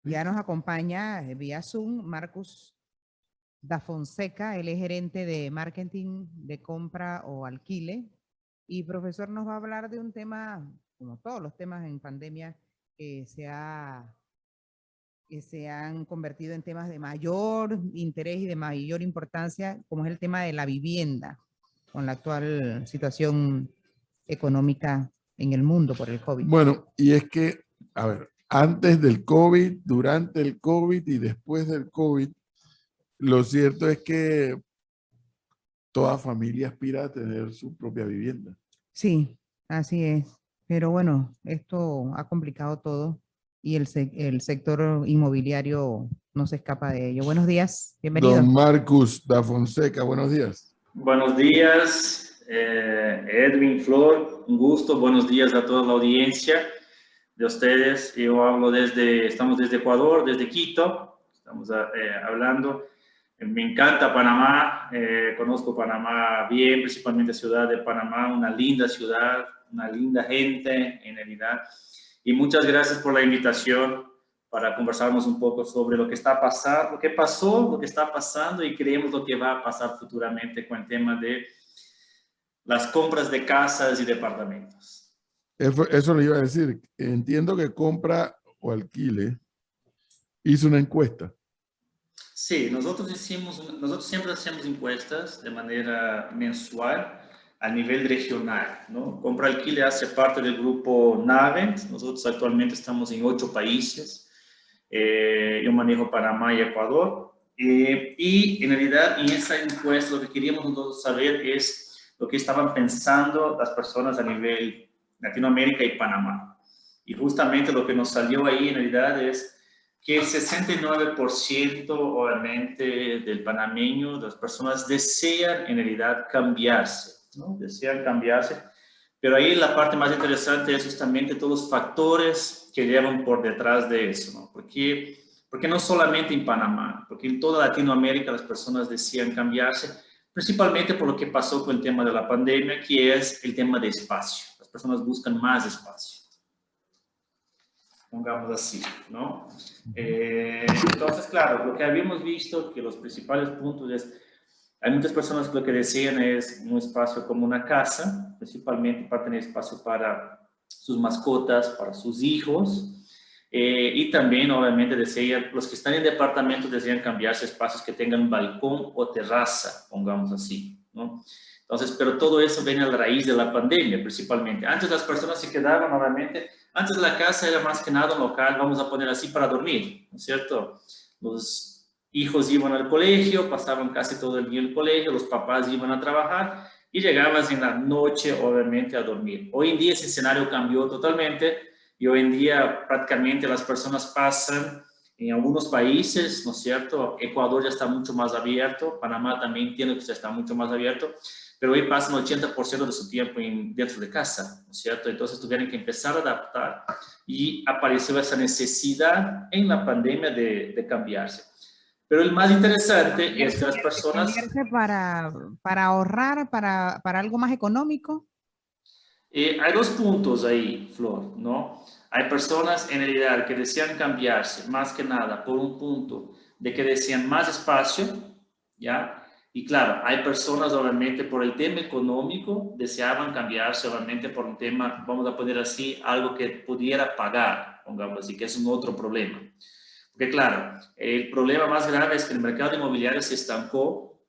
Ya nos acompaña vía Zoom Marcus da Fonseca, él es gerente de marketing de compra o alquile. Y profesor nos va a hablar de un tema, como todos los temas en pandemia, que que se han convertido en temas de mayor interés y de mayor importancia, como es el tema de la vivienda, con la actual situación económica en el mundo por el COVID. Bueno, y es que, a ver, antes del COVID, durante el COVID y después del COVID, lo cierto es que toda familia aspira a tener su propia vivienda. Sí, así es. Pero bueno, esto ha complicado todo y el sector inmobiliario no se escapa de ello. Buenos días, bienvenido. Don Marcus da Fonseca, buenos días. Buenos días, Edwin, Flor, un gusto. Buenos días a toda la audiencia de ustedes. Estamos desde Ecuador, desde Quito, estamos hablando. Me encanta Panamá, conozco Panamá bien, principalmente ciudad de Panamá, una linda ciudad, una linda gente en realidad. Y muchas gracias por la invitación para conversarnos un poco sobre lo que está pasando, lo que pasó, lo que está pasando y creemos lo que va a pasar futuramente con el tema de las compras de casas y departamentos. Eso le iba a decir. Entiendo que compra o alquile hizo una encuesta. Sí, nosotros siempre hacemos encuestas de manera mensual a nivel regional, ¿no? Compra Alquile hace parte del grupo Navent. Nosotros actualmente estamos en 8 países. Yo manejo Panamá y Ecuador. Y en realidad, en esa encuesta, lo que queríamos nosotros saber es lo que estaban pensando las personas a nivel Latinoamérica y Panamá. Y justamente lo que nos salió ahí en realidad es que el 69% obviamente del panameño, de las personas desean en realidad cambiarse, ¿no? Desean cambiarse, pero ahí la parte más interesante es justamente todos los factores que llevan por detrás de eso, ¿no? Porque no solamente en Panamá, porque en toda Latinoamérica las personas desean cambiarse, principalmente por lo que pasó con el tema de la pandemia, que es el tema de espacio. Las personas buscan más espacio, pongamos así, ¿no? Entonces, claro, lo que habíamos visto, que los principales puntos es, hay muchas personas que lo que desean es un espacio como una casa, principalmente para tener espacio para sus mascotas, para sus hijos, y también, obviamente, los que están en departamentos desean cambiarse a espacios que tengan balcón o terraza, pongamos así, ¿no? Entonces, pero todo eso viene a la raíz de la pandemia, principalmente. Antes las personas se quedaban, obviamente, antes la casa era más que nada un local, vamos a poner así, para dormir, ¿no es cierto? Los hijos iban al colegio, pasaban casi todo el día en el colegio, los papás iban a trabajar y llegabas en la noche, obviamente, a dormir. Hoy en día ese escenario cambió totalmente y hoy en día prácticamente las personas pasan en algunos países, ¿no es cierto? Ecuador ya está mucho más abierto, Panamá también tiene que estar mucho más abierto, pero hoy pasan 80% de su tiempo dentro de casa, ¿no es cierto? Entonces tuvieron que empezar a adaptar y apareció esa necesidad en la pandemia de cambiarse. Pero el más interesante es que las personas... Cambiarse para ahorrar, para algo más económico. Hay dos puntos ahí, Flor, ¿no? Hay personas en realidad que desean cambiarse, más que nada, por un punto de que desean más espacio, ¿ya? Y claro, hay personas, obviamente, por el tema económico, deseaban cambiarse, obviamente, por un tema, vamos a poner así, algo que pudiera pagar, pongamos así, que es un otro problema. Porque claro, el problema más grave es que el mercado inmobiliario se estancó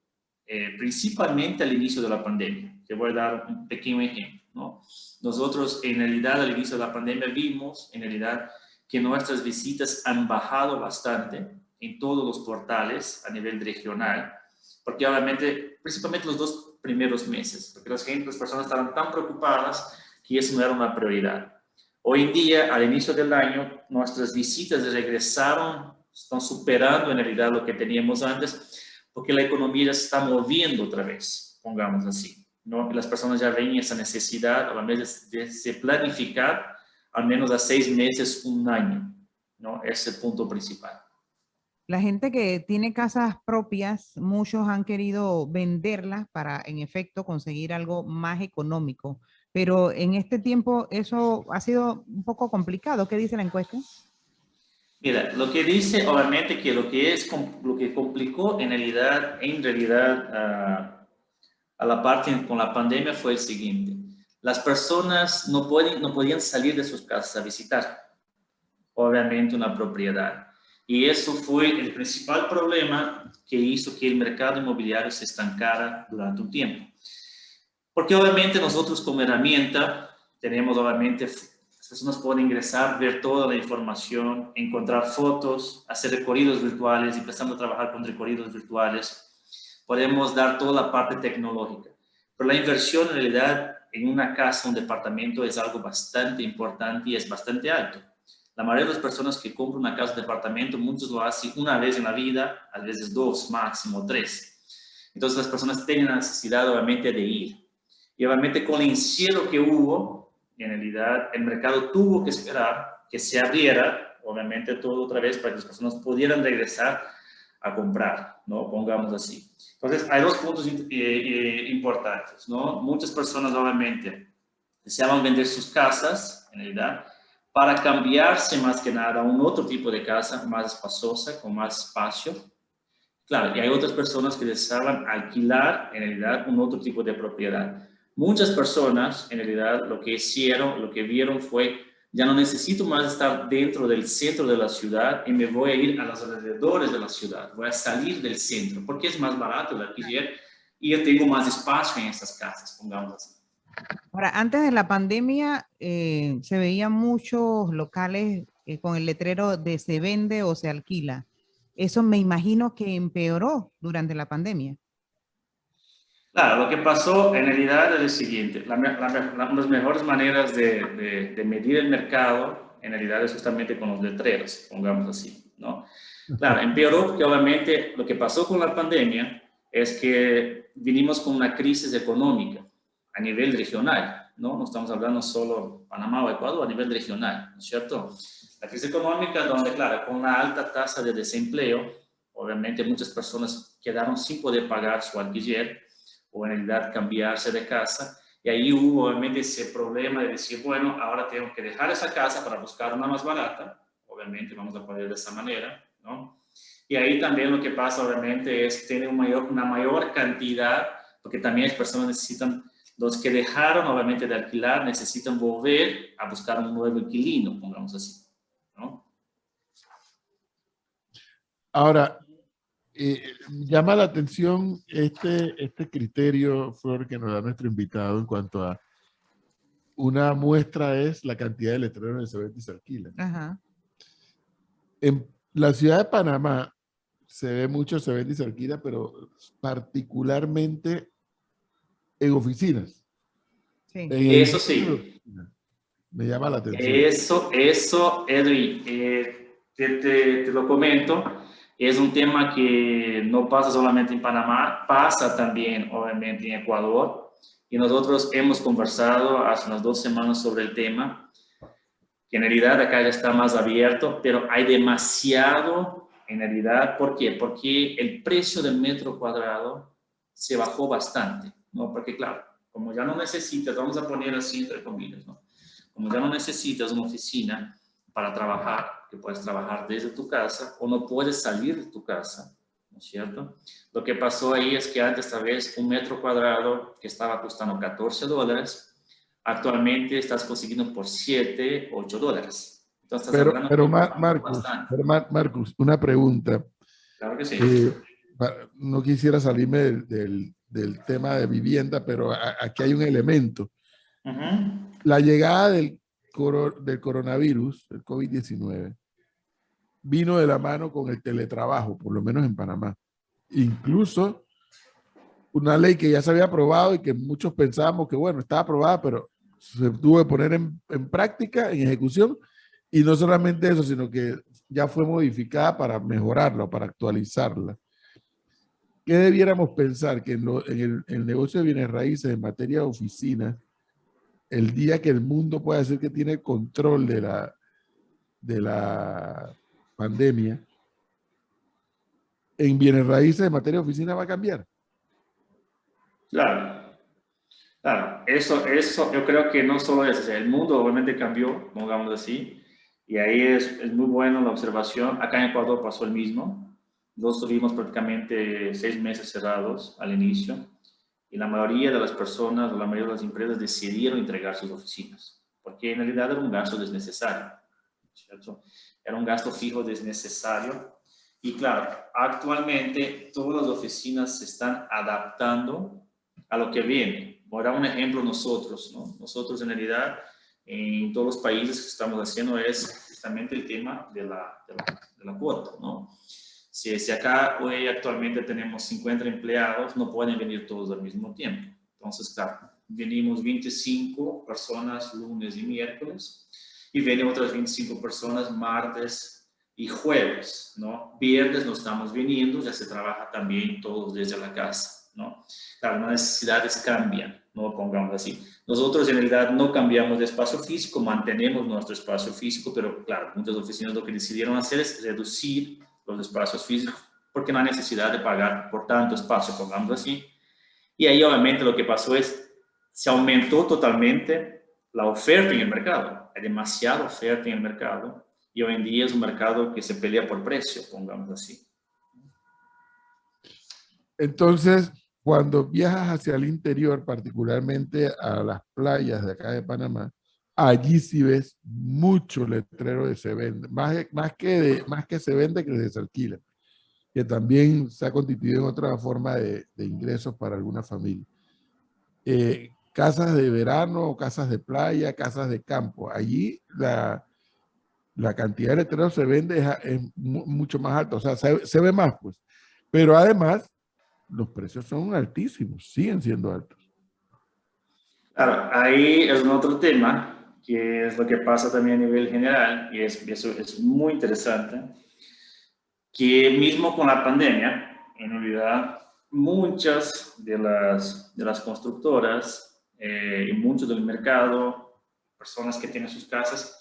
principalmente al inicio de la pandemia. Te voy a dar un pequeño ejemplo, ¿no? Nosotros, en realidad, al inicio de la pandemia vimos, en realidad, que nuestras visitas han bajado bastante en todos los portales a nivel regional, porque obviamente, principalmente los 2 primeros meses, porque las personas estaban tan preocupadas que eso no era una prioridad. Hoy en día, al inicio del año, nuestras visitas regresaron, están superando en realidad lo que teníamos antes, porque la economía ya se está moviendo otra vez, pongamos así, ¿no? Y las personas ya ven esa necesidad, a la vez de planificar al menos a 6 meses, un año, ¿no? Ese es el punto principal. La gente que tiene casas propias, muchos han querido venderlas para, en efecto, conseguir algo más económico. Pero en este tiempo eso ha sido un poco complicado. ¿Qué dice la encuesta? Mira, lo que dice, obviamente, que lo que complicó en realidad a la parte con la pandemia fue el siguiente. Las personas no podían salir de sus casas a visitar, obviamente, una propiedad. Y eso fue el principal problema que hizo que el mercado inmobiliario se estancara durante un tiempo. Porque obviamente nosotros como herramienta tenemos, obviamente, las personas pueden ingresar, ver toda la información, encontrar fotos, hacer recorridos virtuales, empezando a trabajar con recorridos virtuales. Podemos dar toda la parte tecnológica. Pero la inversión en realidad en una casa, un departamento, es algo bastante importante y es bastante alto. La mayoría de las personas que compran una casa o departamento, muchos lo hacen una vez en la vida, a veces 2, máximo 3. Entonces las personas tienen la necesidad, obviamente, de ir. Y obviamente con el encierro que hubo, en realidad el mercado tuvo que esperar que se abriera, obviamente todo otra vez, para que las personas pudieran regresar a comprar, ¿no? Pongamos así. Entonces hay dos puntos importantes, ¿no? Muchas personas obviamente deseaban vender sus casas, en realidad, para cambiarse más que nada a un otro tipo de casa más espaciosa, con más espacio. Claro, y hay otras personas que deseaban alquilar, en realidad, un otro tipo de propiedad. Muchas personas, en realidad, lo que hicieron, lo que vieron fue, ya no necesito más estar dentro del centro de la ciudad y me voy a ir a los alrededores de la ciudad. Voy a salir del centro, porque es más barato el alquiler y yo tengo más espacio en estas casas, pongamos así. Ahora, antes de la pandemia, se veían muchos locales con el letrero de se vende o se alquila. Eso me imagino que empeoró durante la pandemia. Claro, lo que pasó en realidad es el siguiente. Las mejores maneras de medir el mercado en realidad es justamente con los letreros, pongamos así, ¿no? Claro, empeoró porque obviamente lo que pasó con la pandemia es que vinimos con una crisis económica a nivel regional, ¿no? No estamos hablando solo Panamá o Ecuador, a nivel regional, ¿no es cierto? La crisis económica donde, claro, con una alta tasa de desempleo, obviamente muchas personas quedaron sin poder pagar su alquiler o en realidad cambiarse de casa. Y ahí hubo obviamente ese problema de decir, bueno, ahora tengo que dejar esa casa para buscar una más barata. Obviamente vamos a poner de esa manera, ¿no? Y ahí también lo que pasa obviamente es tener una mayor cantidad, porque también las personas necesitan, los que dejaron obviamente de alquilar, necesitan volver a buscar un nuevo inquilino, pongamos así, ¿no? Ahora, llama la atención este criterio, Flor, que nos da nuestro invitado en cuanto a una muestra es la cantidad de letreros que se vende y se alquila. Ajá. En la ciudad de Panamá se ve mucho, se vende y se alquila, pero particularmente en oficinas. Sí. En Eso edificios de sí. oficinas. Me llama la atención. Eso, Edwin, te lo comento, es un tema que no pasa solamente en Panamá, pasa también, obviamente, en Ecuador. Y nosotros hemos conversado hace unas 2 semanas sobre el tema, que en realidad acá ya está más abierto, pero hay demasiado, en realidad, ¿por qué? Porque el precio del metro cuadrado se bajó bastante, ¿no? Porque claro, como ya no necesitas, vamos a poner así entre comillas, ¿no? Como ya no necesitas una oficina para trabajar, que puedes trabajar desde tu casa o no puedes salir de tu casa, ¿no es cierto? Lo que pasó ahí es que antes tal vez un metro cuadrado que estaba costando $14, actualmente estás consiguiendo por $7, $8. Entonces estás hablando Pero que bajó Marcus, bastante. Marcus, una pregunta. Claro que sí. No quisiera salirme del tema de vivienda, pero aquí hay un elemento. La llegada del coronavirus, el COVID-19, vino de la mano con el teletrabajo, por lo menos en Panamá. Incluso una ley que ya se había aprobado y que muchos pensábamos que, bueno, estaba aprobada, pero se tuvo que poner en práctica, en ejecución, y no solamente eso, sino que ya fue modificada para mejorarla, para actualizarla. ¿Qué debiéramos pensar? Que en el negocio de bienes raíces, en materia de oficinas, el día que el mundo pueda decir que tiene control de la pandemia, en bienes raíces, en materia de oficina, va a cambiar. Claro, claro. Eso, yo creo que no solo es, o sea, el mundo obviamente cambió, pongamos así, Y ahí es muy bueno la observación. Acá en Ecuador pasó el mismo. Nosotros tuvimos prácticamente 6 meses cerrados al inicio y la mayoría de las personas o la mayoría de las empresas decidieron entregar sus oficinas, porque en realidad era un gasto desnecesario, ¿cierto? Era un gasto fijo desnecesario. Y claro, actualmente todas las oficinas se están adaptando a lo que viene. Voy a dar un ejemplo nosotros, ¿no? Nosotros en realidad en todos los países que estamos haciendo es justamente el tema de la cuota, ¿no? Si acá hoy actualmente tenemos 50 empleados, no pueden venir todos al mismo tiempo. Entonces, claro, venimos 25 personas lunes y miércoles y vienen otras 25 personas martes y jueves, ¿no? Viernes no estamos viniendo, ya se trabaja también todos desde la casa, ¿no? Claro, las necesidades cambian, no pongamos así. Nosotros en realidad no cambiamos de espacio físico, mantenemos nuestro espacio físico, pero claro, muchas oficinas lo que decidieron hacer es reducir los espacios físicos, porque no hay necesidad de pagar por tanto espacio, pongamos así. Y ahí obviamente lo que pasó es, se aumentó totalmente la oferta en el mercado. Hay demasiada oferta en el mercado y hoy en día es un mercado que se pelea por precio, pongamos así. Entonces, cuando viajas hacia el interior, particularmente a las playas de acá de Panamá, allí sí ves mucho letrero de se vende, más que se vende que se alquila, que también se ha constituido en otra forma de ingresos para alguna familia. Casas de verano, casas de playa, casas de campo. Allí la cantidad de letreros se vende es mucho más alta, o sea, se ve más, pues. Pero además, los precios son altísimos, siguen siendo altos. Claro, ahí es un otro tema, que es lo que pasa también a nivel general, y eso es muy interesante, que mismo con la pandemia, en realidad, muchas de las constructoras y muchos del mercado, personas que tienen sus casas,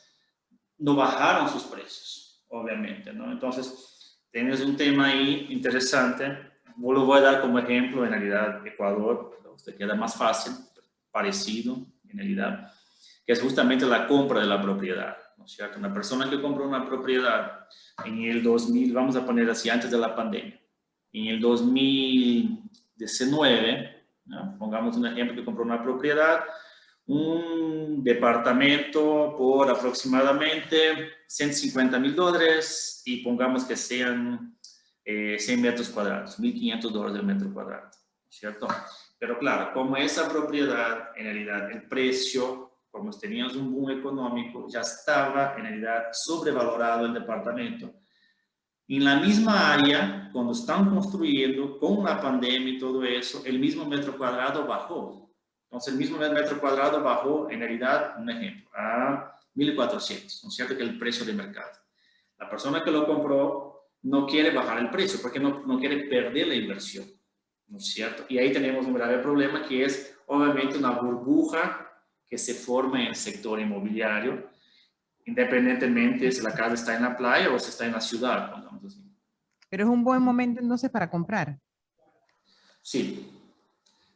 no bajaron sus precios, obviamente, ¿no? Entonces, tienes un tema ahí interesante. Yo lo voy a dar como ejemplo, en realidad, Ecuador, usted queda más fácil, parecido, en realidad, que es justamente la compra de la propiedad, ¿no es cierto? Una persona que compra una propiedad en el 2000, vamos a poner así, antes de la pandemia, en el 2019, ¿no? Pongamos un ejemplo que compró una propiedad, un departamento por aproximadamente $150,000 y pongamos que sean 100 metros cuadrados, $1,500 el metro cuadrado, ¿cierto? Pero claro, como esa propiedad, en realidad, el precio, como teníamos un boom económico, ya estaba en realidad sobrevalorado el departamento. En la misma área, cuando están construyendo, con la pandemia y todo eso, el mismo metro cuadrado bajó. Entonces, el mismo metro cuadrado bajó, en realidad, un ejemplo, a 1,400, ¿no es cierto? Que es el precio de mercado. La persona que lo compró no quiere bajar el precio porque no quiere perder la inversión, ¿no es cierto? Y ahí tenemos un grave problema que es, obviamente, una burbuja que se forma en el sector inmobiliario, independientemente si la casa está en la playa o si está en la ciudad, pongamos así. Pero es un buen momento entonces para comprar. Sí,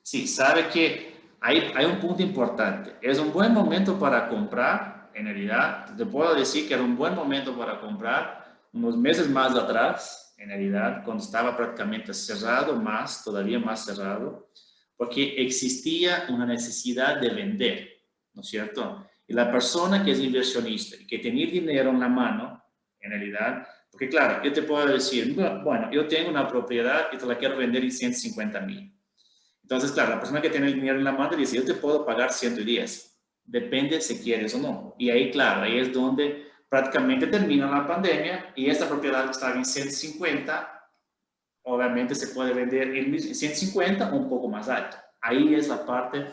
sí, sabe que hay un punto importante. Es un buen momento para comprar, en realidad. Te puedo decir que era un buen momento para comprar unos meses más atrás, en realidad, cuando estaba prácticamente cerrado, todavía más cerrado, porque existía una necesidad de vender, ¿no es cierto? Y la persona que es inversionista y que tiene dinero en la mano, en realidad, porque claro, yo te puedo decir, bueno, yo tengo una propiedad y te la quiero vender en 150,000. Entonces, claro, la persona que tiene el dinero en la mano dice, yo te puedo pagar 110. Depende si quieres o no. Y ahí, claro, ahí es donde prácticamente termina la pandemia y esta propiedad que estaba en 150, obviamente se puede vender en 150 o un poco más alto. Ahí es la parte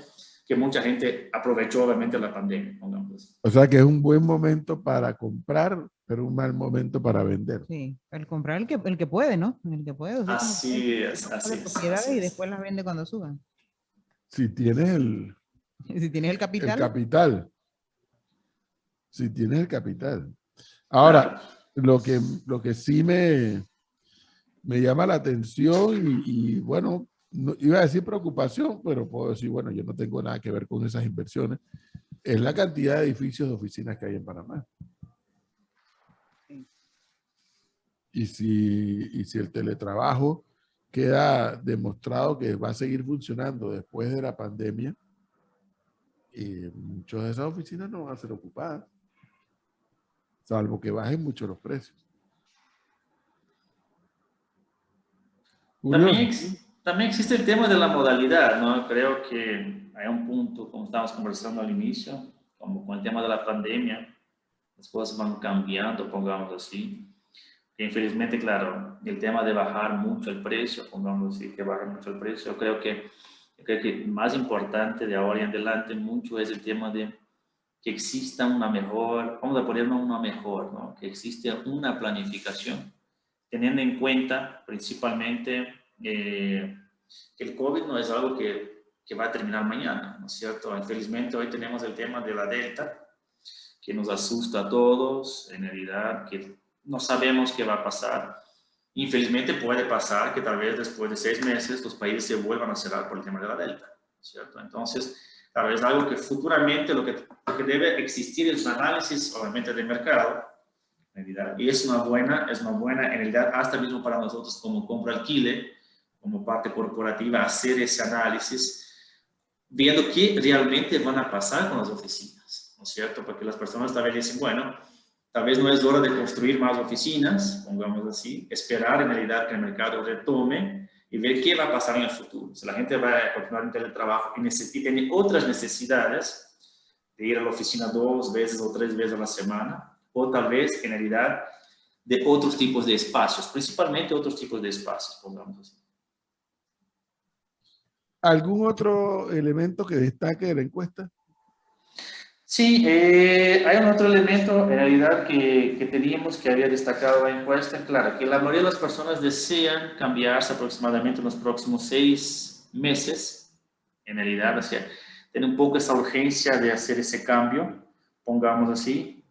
que mucha gente aprovechó, obviamente, la pandemia. Pongamos. O sea que es un buen momento para comprar, pero un mal momento para vender. Sí, el comprar el que puede, ¿no? El que puede. Usted como puede, Así es, compra así es, propiedades así y es. después las vende cuando suban. Si tienes el Si tienes el capital, capital, si tienes el capital. Claro. Ahora, lo que sí me llama la atención y bueno, no, iba a decir preocupación, pero puedo decir, bueno, yo no tengo nada que ver con esas inversiones, es la cantidad de edificios de oficinas que hay en Panamá. Y si el teletrabajo queda demostrado que va a seguir funcionando después de la pandemia, muchas de esas oficinas no van a ser ocupadas, salvo que bajen mucho los precios. También, Curioso. también existe el tema de la modalidad, ¿no? Creo que hay un punto, como estábamos conversando al inicio, como con el tema de la pandemia, las cosas van cambiando, pongamos así. Que infelizmente, claro, el tema de bajar mucho el precio, pongamos así, que baja mucho el precio, yo creo que más importante de ahora en adelante mucho es el tema de que exista una mejor, vamos a ponerlo una mejor, ¿no? Que existe una planificación, teniendo en cuenta principalmente que el COVID no es algo que va a terminar mañana, ¿no es cierto? Infelizmente hoy tenemos el tema de la Delta, que nos asusta a todos, en realidad, que no sabemos qué va a pasar. Infelizmente puede pasar que tal vez después de 6 meses los países se vuelvan a cerrar por el tema de la Delta, ¿cierto? Entonces, tal vez algo que futuramente lo que debe existir es un análisis, obviamente, de mercado, en realidad, y es una buena, en realidad, hasta mismo para nosotros como compra-alquile, como parte corporativa, hacer ese análisis, viendo qué realmente van a pasar con las oficinas, ¿no es cierto? Porque las personas tal vez dicen, bueno, tal vez no es hora de construir más oficinas, pongamos así, esperar en realidad que el mercado retome y ver qué va a pasar en el futuro. Si la gente va a continuar en teletrabajo y tiene otras necesidades de ir a la oficina 2 veces o 3 veces a la semana, o tal vez en realidad de otros tipos de espacios, principalmente otros tipos de espacios, pongamos así. ¿Algún otro elemento que destaque de la encuesta? Sí, hay un otro elemento en realidad que teníamos que había destacado la encuesta, claro, que la mayoría de las personas desean cambiarse aproximadamente en los próximos 6 meses, en realidad, o sea, tienen un poco esa urgencia de hacer ese cambio, pongamos así.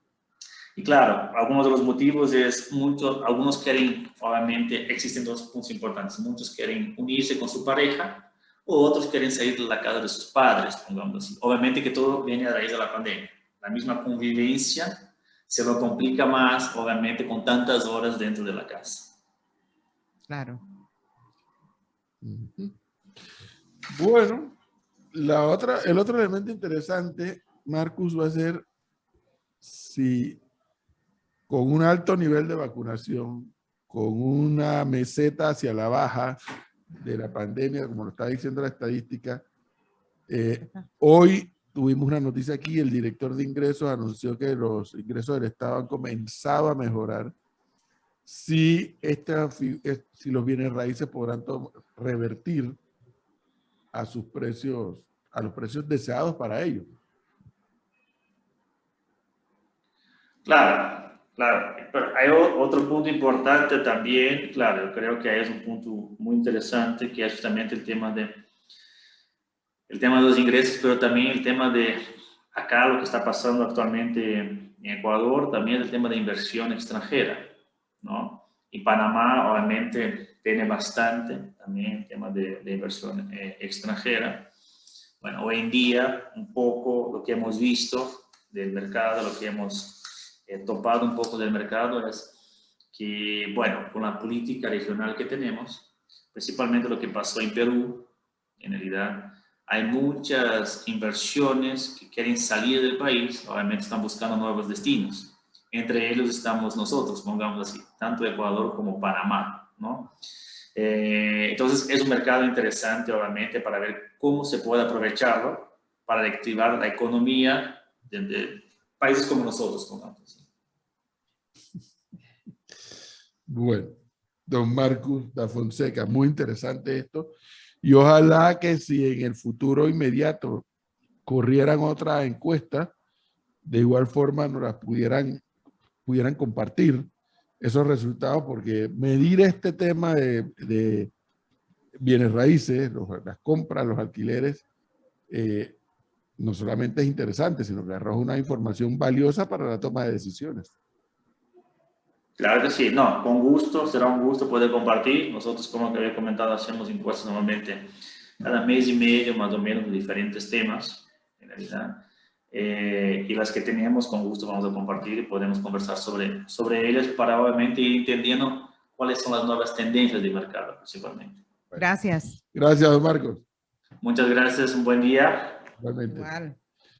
Y claro, algunos de los motivos es algunos quieren, obviamente, existen 2 puntos importantes, muchos quieren unirse con su pareja, o otros quieren salir de la casa de sus padres, pongamos así. Obviamente que todo viene a raíz de la pandemia. La misma convivencia se lo complica más, obviamente, con tantas horas dentro de la casa. Claro. Bueno, el otro elemento interesante, Marcus, va a ser si con un alto nivel de vacunación, con una meseta hacia la baja de la pandemia, como lo está diciendo la estadística, hoy tuvimos una noticia aquí, el director de ingresos anunció que los ingresos del Estado han comenzado a mejorar. Si los bienes raíces podrán revertir a sus precios, a los precios deseados para ellos. Claro, claro. Pero hay otro punto importante también, claro, yo creo que ahí es un punto muy interesante, que es justamente el tema de los ingresos, pero también el tema de acá lo que está pasando actualmente en Ecuador, también el tema de inversión extranjera, ¿no? Y Panamá obviamente tiene bastante también el tema de inversión extranjera. Bueno, hoy en día un poco lo que hemos visto del mercado, lo que hemos topado un poco del mercado es que, bueno, con la política regional que tenemos, principalmente lo que pasó en Perú, en realidad, hay muchas inversiones que quieren salir del país, obviamente están buscando nuevos destinos. Entre ellos estamos nosotros, pongamos así, tanto Ecuador como Panamá, ¿no? Entonces es un mercado interesante, obviamente, para ver cómo se puede aprovecharlo para reactivar la economía de países como nosotros, pongamos así. Bueno, don Marcus da Fonseca, muy interesante esto. Y ojalá que si en el futuro inmediato corrieran otra encuesta, de igual forma nos las pudieran compartir esos resultados, porque medir este tema de bienes raíces, las compras, los alquileres, no solamente es interesante, sino que arroja una información valiosa para la toma de decisiones. Claro que sí, no, con gusto, será un gusto poder compartir. Nosotros, como que había comentado, hacemos encuestas normalmente cada mes y medio, más o menos, de diferentes temas, en realidad. Y las que tenemos, con gusto vamos a compartir y podemos conversar sobre ellas para, obviamente, ir entendiendo cuáles son las nuevas tendencias de mercado principalmente. Gracias. Gracias, don Marcos. Muchas gracias, un buen día. Igualmente. Igual.